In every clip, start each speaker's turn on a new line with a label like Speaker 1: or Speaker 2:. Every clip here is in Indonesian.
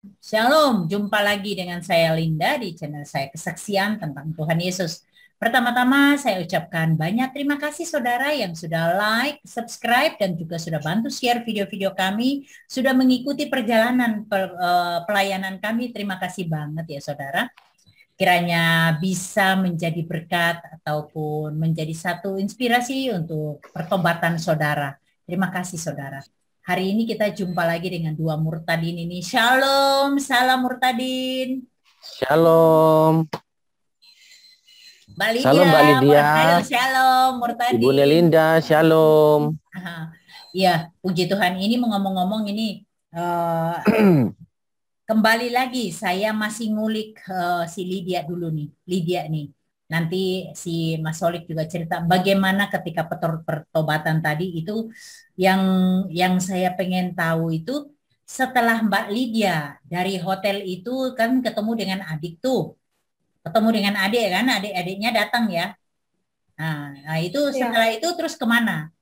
Speaker 1: Shalom, jumpa lagi dengan saya Linda di channel saya Kesaksian tentang Tuhan Yesus. Pertama-tama saya ucapkan banyak terima kasih saudara yang sudah like, subscribe, dan juga sudah bantu share video-video kami, sudah mengikuti perjalanan pelayanan kami. Terima kasih banget ya saudara. Kiranya bisa menjadi berkat ataupun menjadi satu inspirasi untuk pertobatan saudara. Terima kasih saudara. Hari ini kita jumpa lagi dengan dua murtadin ini. Shalom, salam murtadin.
Speaker 2: Shalom.
Speaker 1: Mbak Lydia,
Speaker 2: Shalom Mbak Lydia.
Speaker 1: halo shalom
Speaker 2: Ibu
Speaker 1: murtadin.
Speaker 2: Nelinda, shalom.
Speaker 1: Iya, puji Tuhan. Ini mau ngomong-ngomong ini eh, kembali lagi, saya masih ngulik si Lydia dulu nih, Lydia nih. Nanti si Mas Solik juga cerita bagaimana ketika pertobatan tadi itu yang saya pengen tahu itu setelah Mbak Lydia dari hotel itu kan ketemu dengan adik tuh, ketemu dengan adik kan, adik-adiknya datang ya. Nah, itu
Speaker 3: Ya,
Speaker 1: setelah itu terus kemana?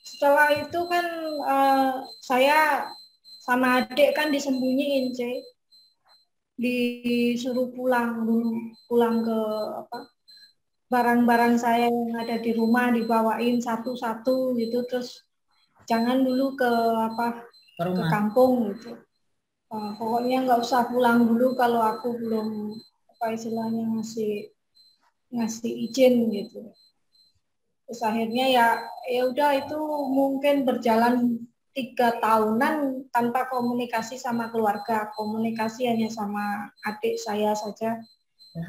Speaker 3: setelah itu kan saya sama adik kan disembunyiin, Cek. Disuruh pulang dulu, pulang ke apa? Barang-barang saya yang ada di rumah dibawain satu-satu gitu, terus jangan dulu ke apa?
Speaker 1: Ke
Speaker 3: Ke
Speaker 1: rumah.
Speaker 3: kampung gitu. Pokoknya nggak usah pulang dulu kalau aku belum apa istilahnya ngasih ngasih izin gitu. Terus akhirnya ya udah itu mungkin berjalan 3 tahunan tanpa komunikasi sama keluarga, komunikasi hanya sama adik saya saja.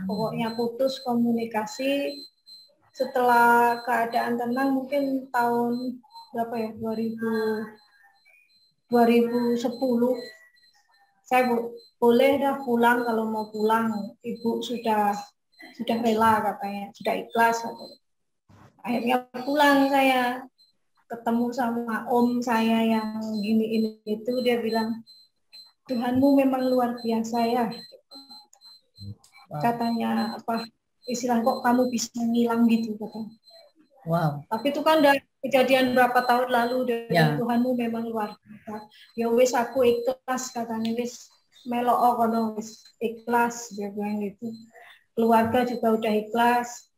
Speaker 3: Pokoknya putus komunikasi. Setelah keadaan tenang mungkin tahun berapa ya, 2010 saya boleh dah pulang kalau mau pulang. Ibu sudah rela katanya, sudah ikhlas katanya. Akhirnya pulang saya, ketemu sama om saya yang gini ini itu, dia bilang Tuhanmu memang luar biasa ya,
Speaker 1: Wow.
Speaker 3: katanya apa istilah kok kamu bisa ngilang gitu katanya.
Speaker 1: Wow.
Speaker 3: Tapi itu kan udah kejadian berapa tahun lalu, dia bilang
Speaker 1: Ya.
Speaker 3: Tuhanmu memang luar biasa. Ya wis aku ikhlas katanya, wis melok kono wis ikhlas, dia bilang gitu. Keluarga juga udah ikhlas.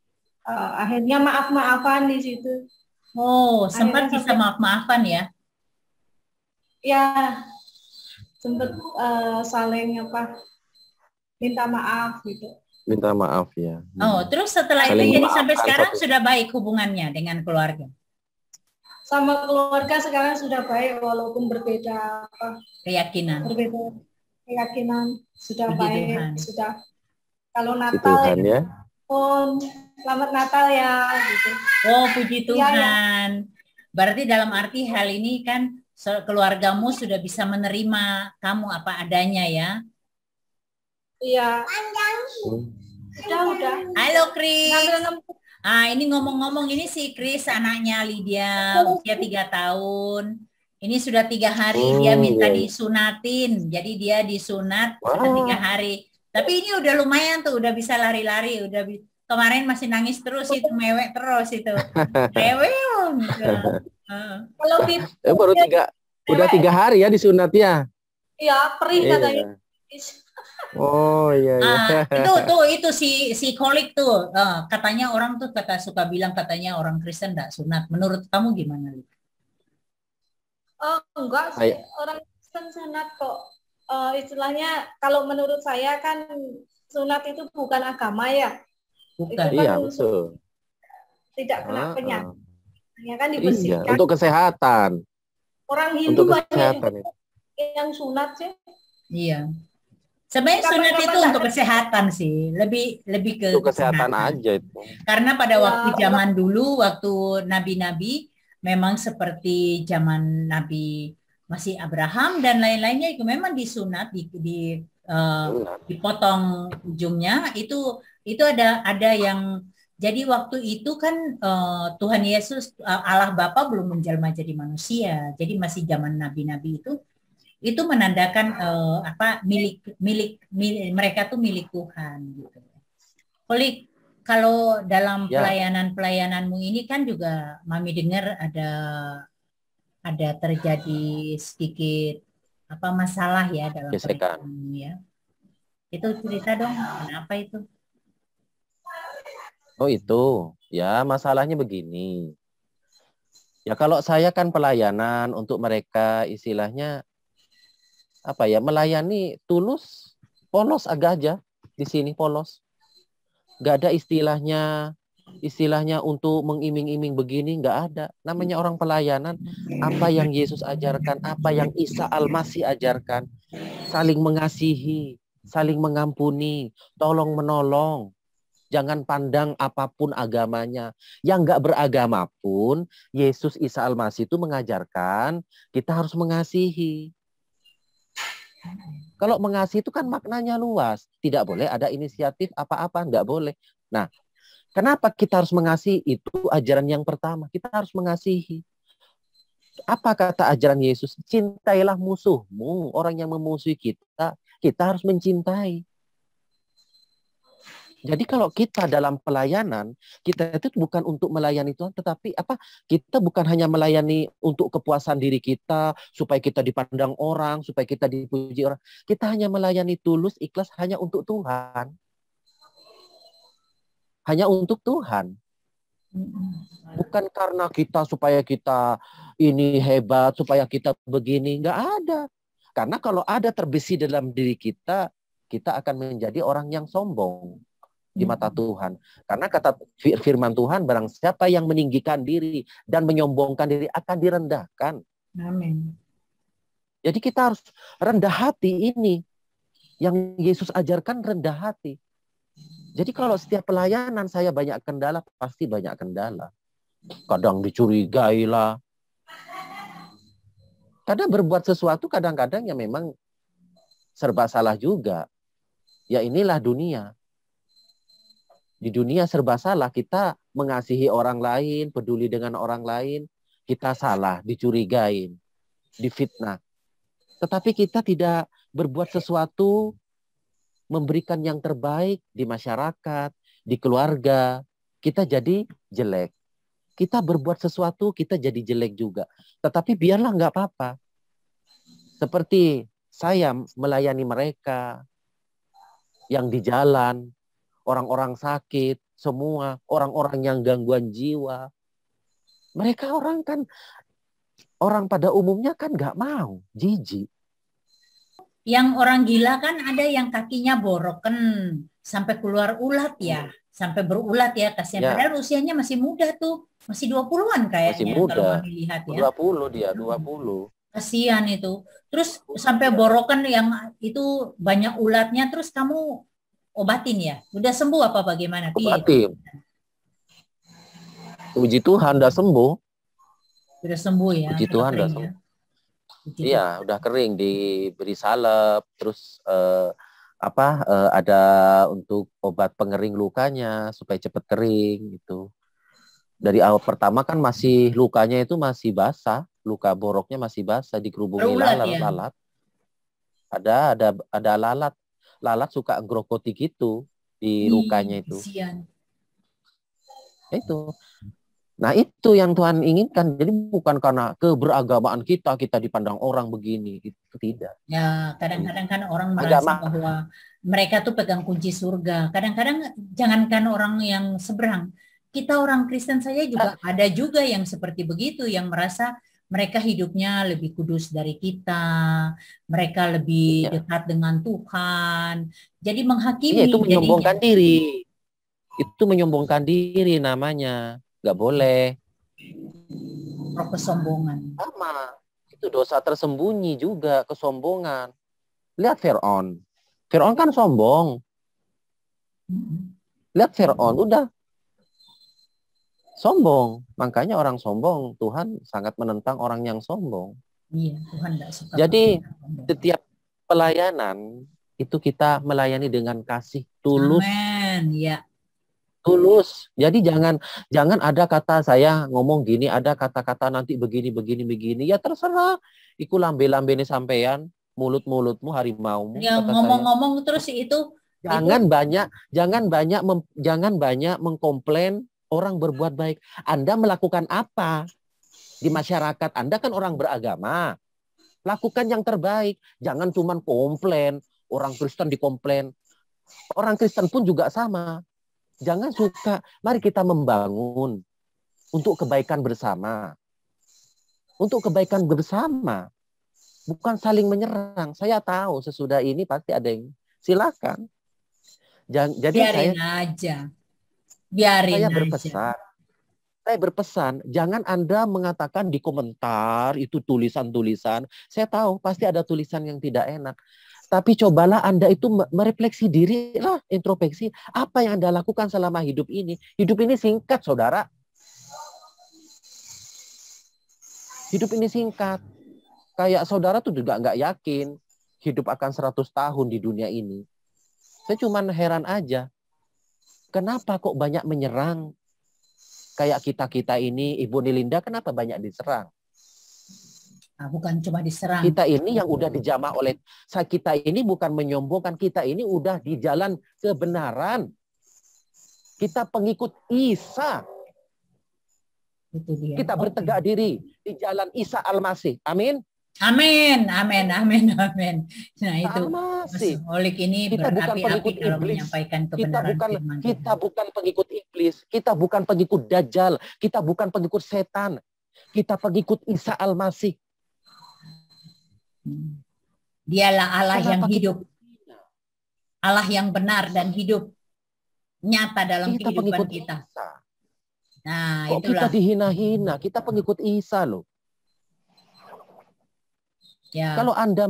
Speaker 3: Akhirnya maaf-maafan di situ.
Speaker 1: Oh, sempat
Speaker 3: Akhirnya
Speaker 1: bisa
Speaker 3: sampai
Speaker 1: maaf-maafan ya.
Speaker 3: ya sempet saling apa minta maaf gitu.
Speaker 2: Minta maaf ya.
Speaker 1: Oh, terus setelah itu
Speaker 2: Saling
Speaker 1: jadi sampai
Speaker 2: memaafkan
Speaker 1: sekarang
Speaker 2: satu.
Speaker 1: sudah baik hubungannya dengan keluarga,
Speaker 3: Sama keluarga sekarang sudah baik walaupun berbeda apa,
Speaker 1: keyakinan.
Speaker 3: berbeda keyakinan, sudah
Speaker 1: Puji
Speaker 3: baik,
Speaker 1: Tuhan.
Speaker 3: sudah kalau
Speaker 2: Puji
Speaker 3: Natal
Speaker 2: Tuhan
Speaker 3: itu
Speaker 2: ya.
Speaker 3: pun selamat Natal ya gitu.
Speaker 1: Oh, puji
Speaker 3: Iya ya,
Speaker 1: Tuhan. Berarti dalam arti hal ini kan keluargamu sudah bisa menerima kamu apa adanya ya.
Speaker 3: iya
Speaker 2: Hmm.
Speaker 3: udah
Speaker 1: Halo, Kris.
Speaker 3: ngambil ngambil.
Speaker 1: Ini ngomong-ngomong ini si Kris anaknya Lydia usia 3 tahun. Ini sudah 3 hari dia minta
Speaker 2: Iya, iya.
Speaker 1: disunatin. Jadi dia disunat sudah tiga
Speaker 2: Wah,
Speaker 1: hari. Tapi ini udah lumayan tuh, udah bisa lari-lari. Kemarin masih nangis terus itu, mewek terus itu. Mewek gitu. Heeh.
Speaker 3: Kalau gitu
Speaker 2: baru udah
Speaker 3: cewek
Speaker 2: 3 hari ya disunat ya.
Speaker 3: ya perih katanya.
Speaker 2: Iya. Oh iya iya.
Speaker 1: Itu si kolik tuh. Katanya orang tuh suka bilang katanya orang Kristen enggak sunat. Menurut kamu gimana, Li?
Speaker 3: Oh, enggak sih,
Speaker 2: Saya
Speaker 3: orang Kristen sunat kok. Istilahnya kalau menurut saya kan sunat itu bukan agama ya. Itu
Speaker 1: Bukan.
Speaker 3: kan
Speaker 2: iya betul.
Speaker 3: tidak kena
Speaker 2: Ah, ah.
Speaker 3: penyakit. Ya kan
Speaker 2: Iya,
Speaker 3: dibersihkan.
Speaker 2: untuk kesehatan.
Speaker 3: Orang Hindu
Speaker 2: Untuk
Speaker 3: banyak juga
Speaker 2: kesehatan itu.
Speaker 3: yang sunat sih.
Speaker 1: Iya. Sebenarnya sunat itu
Speaker 3: Kapan-kapan
Speaker 1: untuk kesehatan sih, lebih lebih ke
Speaker 2: Untuk kesehatan
Speaker 1: kesehatan.
Speaker 2: aja itu.
Speaker 1: Karena pada waktu
Speaker 3: Ya orang
Speaker 1: zaman dulu, waktu nabi-nabi, memang seperti zaman Nabi masih Abraham dan lain-lainnya itu memang disunat, eh,
Speaker 2: Benar.
Speaker 1: dipotong ujungnya. Itu ada yang jadi waktu itu kan Tuhan Yesus Allah Bapa belum menjelma jadi manusia, jadi masih zaman nabi-nabi itu menandakan apa milik mereka tuh milik Tuhan gitu. Polik, kalau dalam
Speaker 2: Ya,
Speaker 1: pelayananmu ini kan juga Mami dengar ada terjadi sedikit apa masalah ya dalam
Speaker 2: gesekan.
Speaker 1: pernikahan ya. Itu cerita dong, kenapa itu?
Speaker 2: Oh itu, ya masalahnya begini. Ya kalau saya kan pelayanan untuk mereka istilahnya apa ya, melayani tulus, polos agak aja di sini polos. Nggak ada istilahnya untuk mengiming-iming begini, nggak ada. Namanya orang pelayanan, apa yang Yesus ajarkan, apa yang Isa Al-Masih ajarkan, saling mengasihi, saling mengampuni, tolong menolong. Jangan pandang apapun agamanya. Yang nggak beragama pun, Yesus Isa Al-Masih itu mengajarkan kita harus mengasihi. Kalau mengasihi itu kan maknanya luas. Tidak boleh ada inisiatif apa-apa, nggak boleh. Nah, kenapa kita harus mengasihi? Itu ajaran yang pertama. Kita harus mengasihi. Apa kata ajaran Yesus? Cintailah musuhmu. Orang yang memusuhi kita, kita harus mencintai. Jadi kalau kita dalam pelayanan, kita itu bukan untuk melayani Tuhan, tetapi kita bukan hanya melayani untuk kepuasan diri kita, supaya kita dipandang orang, supaya kita dipuji orang. Kita hanya melayani tulus, ikhlas hanya untuk Tuhan. Hanya untuk Tuhan. Bukan karena supaya kita ini hebat, supaya kita begini. Nggak ada. Karena kalau ada terbesi dalam diri kita, kita akan menjadi orang yang sombong di mata Tuhan. Karena kata firman Tuhan, barang siapa yang meninggikan diri dan menyombongkan diri akan direndahkan.
Speaker 1: Amin.
Speaker 2: Jadi kita harus rendah hati ini. Yang Yesus ajarkan rendah hati. Jadi kalau setiap pelayanan saya banyak kendala, pasti banyak kendala. Kadang dicurigai lah. Kadang berbuat sesuatu kadang-kadang ya memang serba salah juga. Ya inilah dunia. Di dunia serba salah, kita mengasihi orang lain, peduli dengan orang lain, kita salah, dicurigain, difitnah. Tetapi kita tidak berbuat sesuatu, memberikan yang terbaik di masyarakat, di keluarga, kita jadi jelek. Kita berbuat sesuatu, kita jadi jelek juga. Tetapi biarlah nggak apa-apa. Seperti saya melayani mereka yang di jalan, orang-orang sakit, semua orang-orang yang gangguan jiwa. Mereka orang pada umumnya kan nggak mau, jijik.
Speaker 1: Yang orang gila kan ada yang kakinya boroken sampai keluar ulat ya, sampai berulat ya, kasihan.
Speaker 2: Ya.
Speaker 1: Padahal usianya masih muda tuh, masih 20-an kayaknya.
Speaker 2: Masih muda.
Speaker 1: Kalau kami lihat ya.
Speaker 2: 20 dia, 20.
Speaker 1: Kasihan itu. Terus sampai boroken yang itu banyak ulatnya, terus kamu obatin ya? Udah sembuh apa bagaimana?
Speaker 2: Obatin. Puji Tuhan udah sembuh.
Speaker 1: Sudah sembuh ya.
Speaker 2: Puji Tuhan udah sembuh. Iya, udah kering, diberi salep, terus ada untuk obat pengering lukanya supaya cepat kering gitu. Dari awal pertama kan lukanya itu masih basah, luka boroknya masih basah, dikerubungi lalat. Ada lalat. Lalat suka grokoti gitu di lukanya itu. Itu. Nah itu yang Tuhan inginkan. Jadi bukan karena keberagamaan kita dipandang orang begini. Itu tidak.
Speaker 1: Ya kadang-kadang kan orang merasa bahwa mereka tuh pegang kunci surga. Kadang-kadang jangankan orang yang seberang. Kita orang Kristen saja juga ada juga yang seperti begitu. Yang merasa mereka hidupnya lebih kudus dari kita. Mereka lebih dekat dengan Tuhan. Jadi menghakimi.
Speaker 2: Itu menyombongkan diri. Itu menyombongkan diri namanya. Nggak boleh.
Speaker 1: Kesombongan.
Speaker 2: Sama. Itu dosa tersembunyi juga, kesombongan. Lihat Fir'aun. Fir'aun kan sombong. Lihat Fir'aun, udah. Sombong. Makanya orang sombong, Tuhan sangat menentang orang yang sombong.
Speaker 1: Iya, Tuhan nggak suka.
Speaker 2: Jadi, setiap pelayanan, itu kita melayani dengan kasih tulus.
Speaker 1: Amen, ya.
Speaker 2: Tulus. Jadi jangan ada kata saya ngomong gini, ada kata-kata nanti begini. Ya terserah. Iku lambe-lambene sampean, mulut-mulutmu harimaumu.
Speaker 1: Yang ngomong-ngomong terus itu.
Speaker 2: Jangan banyak mengkomplain orang berbuat baik. Anda melakukan apa di masyarakat? Anda kan orang beragama. Lakukan yang terbaik. Jangan cuma komplain. Orang Kristen dikomplain. Orang Kristen pun juga sama. Jangan suka. Mari kita membangun untuk kebaikan bersama. Untuk kebaikan bersama. Bukan saling menyerang. Saya tahu sesudah ini pasti ada yang silakan. Jadi
Speaker 1: Biarin aja. Biarin
Speaker 2: saya
Speaker 1: aja.
Speaker 2: berpesan. Saya berpesan, jangan Anda mengatakan di komentar itu tulisan-tulisan. Saya tahu pasti ada tulisan yang tidak enak. Tapi cobalah Anda itu merefleksi diri lah, introspeksi. Apa yang Anda lakukan selama hidup ini? Hidup ini singkat, saudara. Hidup ini singkat. Kayak saudara tuh juga nggak yakin hidup akan 100 tahun di dunia ini. Saya cuma heran aja. Kenapa kok banyak menyerang? Kayak kita-kita ini, Ibu Nilinda, kenapa banyak diserang?
Speaker 1: Nah, bukan cuma diserang.
Speaker 2: Kita ini yang udah dijamah oleh, kita ini bukan menyombongkan, kita ini udah di jalan kebenaran. Kita pengikut Isa.
Speaker 1: Itu dia.
Speaker 2: Kita bertegak diri di jalan Isa Al-Masih. Amin.
Speaker 1: Amin, amin, amin, amin. Nah itu Mas Holik ini
Speaker 2: kita bukan pengikut
Speaker 1: kalau
Speaker 2: iblis.
Speaker 1: menyampaikan kebenaran firman Tuhan.
Speaker 2: Kita bukan pengikut iblis. Kita bukan pengikut Dajjal. Kita bukan pengikut setan. Kita pengikut Isa Al-Masih.
Speaker 1: Dialah Allah yang hidup. Allah yang benar dan hidup. Nyata dalam kehidupan kita.
Speaker 2: Isa.
Speaker 1: Nah,
Speaker 2: kok
Speaker 1: itulah.
Speaker 2: kita dihina-hina? Kita pengikut Isa loh.
Speaker 1: Ya.
Speaker 2: Kalau Anda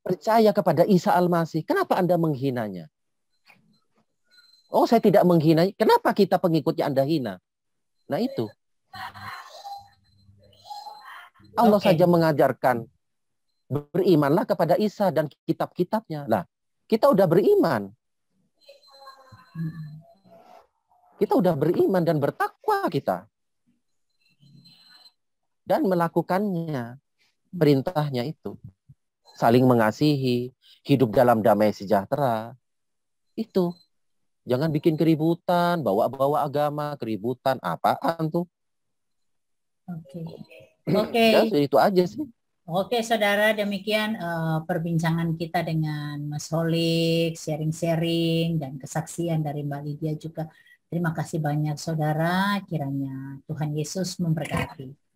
Speaker 2: percaya kepada Isa Al-Masih, kenapa Anda menghinanya? Oh, saya tidak menghina. Kenapa kita pengikutnya Anda hina? Nah itu. Allah saja mengajarkan, berimanlah kepada Isa dan kitab-kitabnya. Nah, kita udah beriman. Kita udah beriman dan bertakwa kita. Dan melakukannya. Perintahnya itu. Saling mengasihi. Hidup dalam damai sejahtera. Itu. Jangan bikin keributan. Bawa-bawa agama. Keributan. Apaan tuh?
Speaker 1: Oke.
Speaker 2: Ya, itu aja sih.
Speaker 1: Oke, saudara. Demikian perbincangan kita dengan Mas Holik. Sharing-sharing. Dan kesaksian dari Mbak Lydia juga. Terima kasih banyak, saudara. Kiranya Tuhan Yesus memberkati.